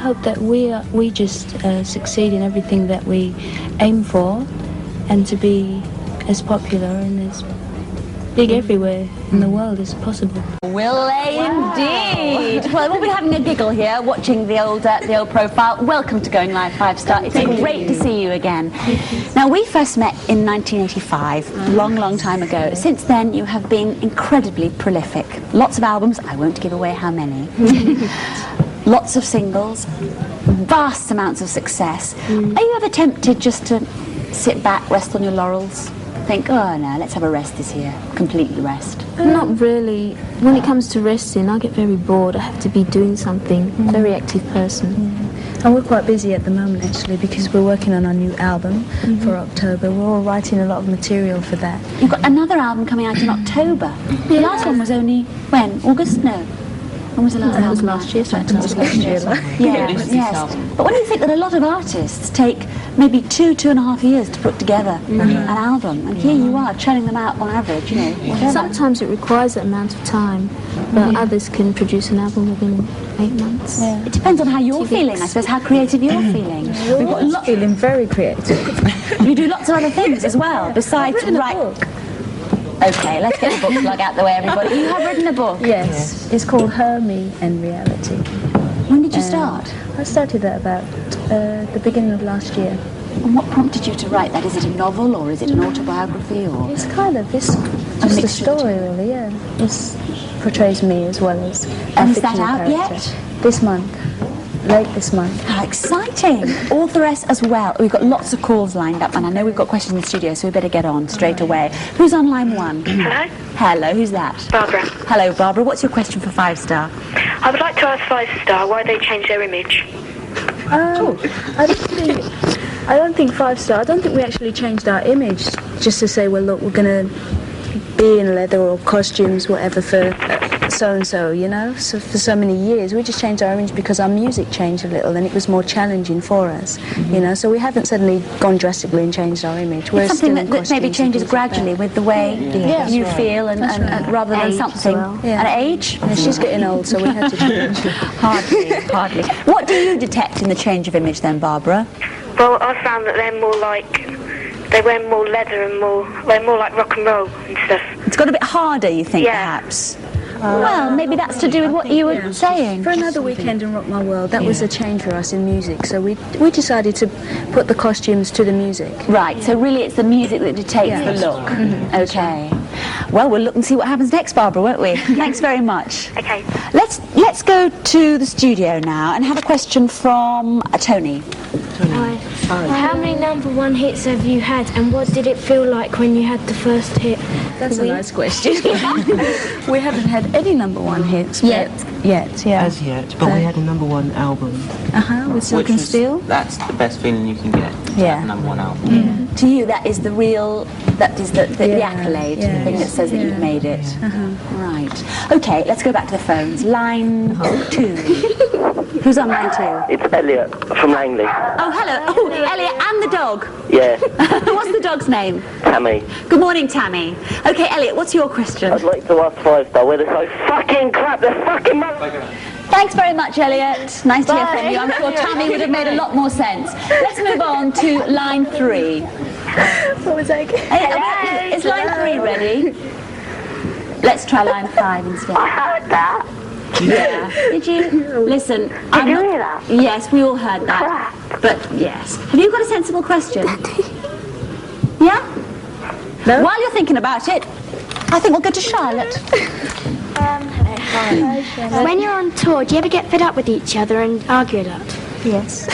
hope that we just succeed in everything that we aim for, and to be as popular and as big everywhere in the world as possible. Will they indeed? Well, we'll be having a giggle here, watching the old profile. Welcome to Going Live 5 Star. It's great to see you again. Now, we first met in 1985, long time ago. Since then, you have been incredibly prolific. Lots of albums. I won't give away how many. Lots of singles. Vast amounts of success. Are you ever tempted just to sit back, rest on your laurels? Think, oh no, let's have a rest this year. Completely rest. Not really. When it comes to resting, I get very bored. I have to be doing something. Very active person. And we're quite busy at the moment, actually, because we're working on our new album for October. We're all writing a lot of material for that. You've got another album coming out in October. The last one was only, when? August? No. When was the last album? That was last year. It was last year. Yes. But when you think that a lot of artists take maybe 2.5 years to put together an album, and here you are churning them out on average, you know, whatever. Sometimes it requires that amount of time, but others can produce an album within 8 months. It depends on how you're feeling, I suppose, how creative you're feeling. We've got feeling very creative. You do lots of other things as well, besides write. Okay, let's get the book plug out the way, everybody. You have written a book? Yes. It's called Her, Me and Reality. When did you start? I started that about the beginning of last year. And what prompted you to write that? Is it a novel or is it an autobiography? Or it's kind of just a story, really, yeah. It portrays me as well as and is that out yet? This month. Late this month. How exciting! Authoress as well. We've got lots of calls lined up, and I know we've got questions in the studio, so we better get on straight away. Who's on line 1? Hello? Hello, who's that? Barbara. Hello, Barbara. What's your question for 5 Star? I would like to ask 5 Star why they changed their image. I don't think 5 Star. I don't think we actually changed our image just to say, well, look, we're going to be in leather or costumes, whatever, for so-and-so, you know. So for so many years, we just changed our image because our music changed a little and it was more challenging for us, you know. So we haven't suddenly gone drastically and changed our image. We're it's something that maybe changes gradually with the way you feel, and rather than age something. An age? Yeah, she's getting old, so we had to change. Hardly. What do you detect in the change of image then, Barbara? Well, I found that they're more like, they wear more leather and they're more like rock and roll and stuff. It's got a bit harder, you think, perhaps? Well, maybe that's to do with what you were saying. For another weekend in Rock My World, that was a change for us in music, so we decided to put the costumes to the music. Right, so really it's the music that dictates the look. Okay. Well, we'll look and see what happens next, Barbara, won't we? Thanks very much. Okay. Let's go to the studio now and have a question from Tony. Hi. How many #1 hits have you had, and what did it feel like when you had the first hit? That's a nice question. We haven't had any #1 hits yet. As yet, but we had a #1 album. With Silk and Steel. That's the best feeling you can get. Yeah. #1 album. To you, that is the real, that is the accolade, the thing that says that you've made it. Right. Okay, let's go back to the phones. Line 2. Who's on line 2? It's Elliot from Langley. Oh, hello. Oh, Elliot and the dog. Yeah. What's the dog's name? Tammy. Good morning, Tammy. Okay, Elliot, what's your question? I'd like to ask 5 Star where they're so fucking crap, they're fucking Thanks very much, Elliot. Nice to hear from you. I'm sure Tammy would have made a lot more sense. Let's move on to line 3. What was that? Hey, is line 3 ready? Let's try line 5 instead. I heard that. Yeah. Did you? Listen. Did you hear that? Yes, we all heard that. But yes. Have you got a sensible question? Yeah? No? While you're thinking about it, I think we'll go to Charlotte. When you're on tour, do you ever get fed up with each other and argue a lot? Yes.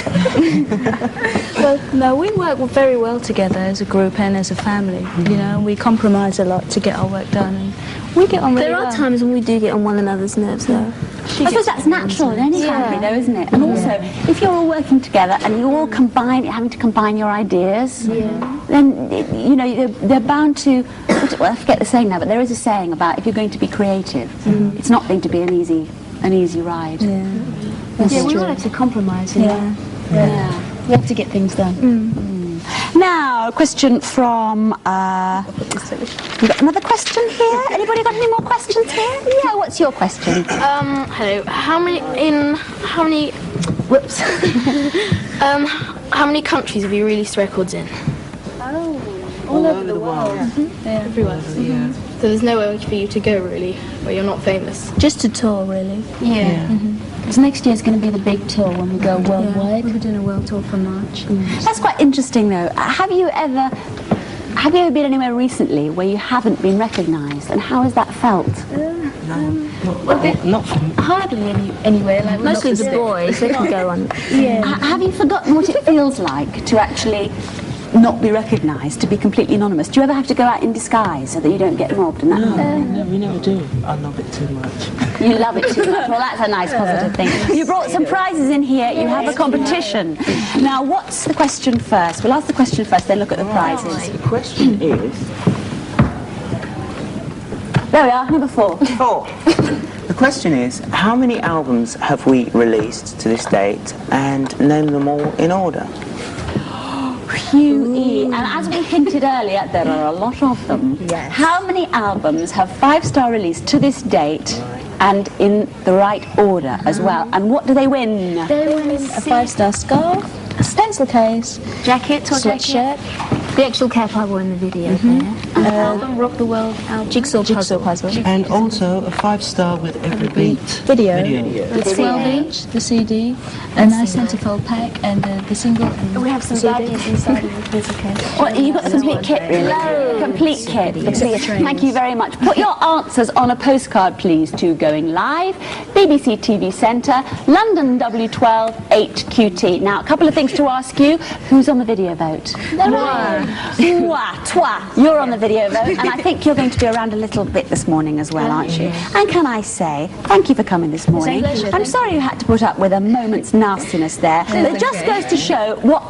Well, no, we work very well together as a group and as a family. You know, we compromise a lot to get our work done, and we get on really well. There are times when we do get on one another's nerves, though. I suppose that's natural in any family, though, isn't it? And also, if you're all working together and you all having to combine your ideas, then you know they're bound to. Well, I forget the saying now, but there is a saying about if you're going to be creative, it's not going to be an easy ride. Yeah, we all have to compromise. We have to get things done. Now, a question from. You got another question here? Anybody got any more questions here? Yeah, what's your question? Hello. How many Whoops. How many countries have you released records in? All over the world. Everywhere. Yeah. So there's nowhere for you to go, really, where you're not famous. Just to tour, really. Yeah. Because next year's going to be the big tour when we go worldwide. We'll be doing a world tour for March. That's quite interesting, though. Have you ever been anywhere recently where you haven't been recognised, and how has that felt? Not for me. Hardly anywhere. Like mostly the boys. They can go on. Have you forgotten what it feels like to actually not be recognised, to be completely anonymous? Do you ever have to go out in disguise so that you don't get mobbed and that kind of thing? No, we never do. I love it too much. You love it too much. Well, that's a nice positive thing. You brought some prizes in here. You have a competition. Now, what's the question first? We'll ask the question first, then look at the prizes. The question is... There we are, number 4. 4. The question is, how many albums have we released to this date, and name them all in order? QE. And as we hinted earlier, there are a lot of them. Yes. How many albums have 5-star released to this date and in the right order as well? And what do they win? They win a 5-star scarf, a stencil case, Jacket or sweatshirt, The actual cap I wore in the video there. album, Rock the World album, jigsaw puzzle. And also a 5-star with every beat. Video. The 12-inch, the CD, a nice centerfold pack, and the single. And We have some badges inside of the pencil case. Well, you've got the complete kit, really. Complete kit. Thank you very much. Put your answers on a postcard, please, to Going Live, BBC TV Centre, London W12 8QT. Now, a couple of things to ask you. Who's on the video vote? You're on the video vote, and I think you're going to be around a little bit this morning as well, aren't you? And can I say, thank you for coming this morning. I'm sorry you had to put up with a moment's nastiness there. It just goes to show what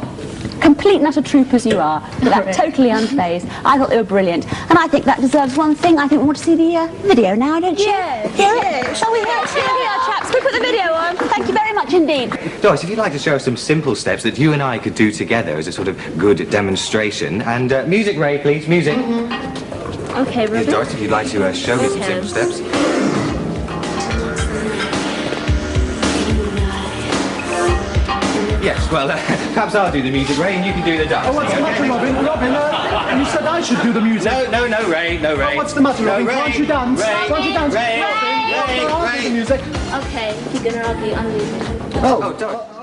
complete and utter troopers you are, but that totally unfazed. I thought they were brilliant, and I think that deserves one thing. I think we want to see the video now, don't you? Hear it? Shall we hear it? Here we are, chaps. We put the video on. Thank you very much indeed. Doris, if you'd like to show us some simple steps that you and I could do together as a sort of good demonstration. And music, Ray, please. Music. Okay, Yes, Doris, if you'd like to show me some simple steps. Yes, well, perhaps I'll do the music, Ray, and you can do the dance. Oh, what's the matter, Robin? Robin, you said I should do the music. No, Ray, no, Ray. Oh, what's the matter, Robin? Ray, Can't you dance? Ray, Can't you dance? Ray, Robin, Ray, I'll do the music. Okay, if you're gonna argue, I'm leaving. Oh, Doris.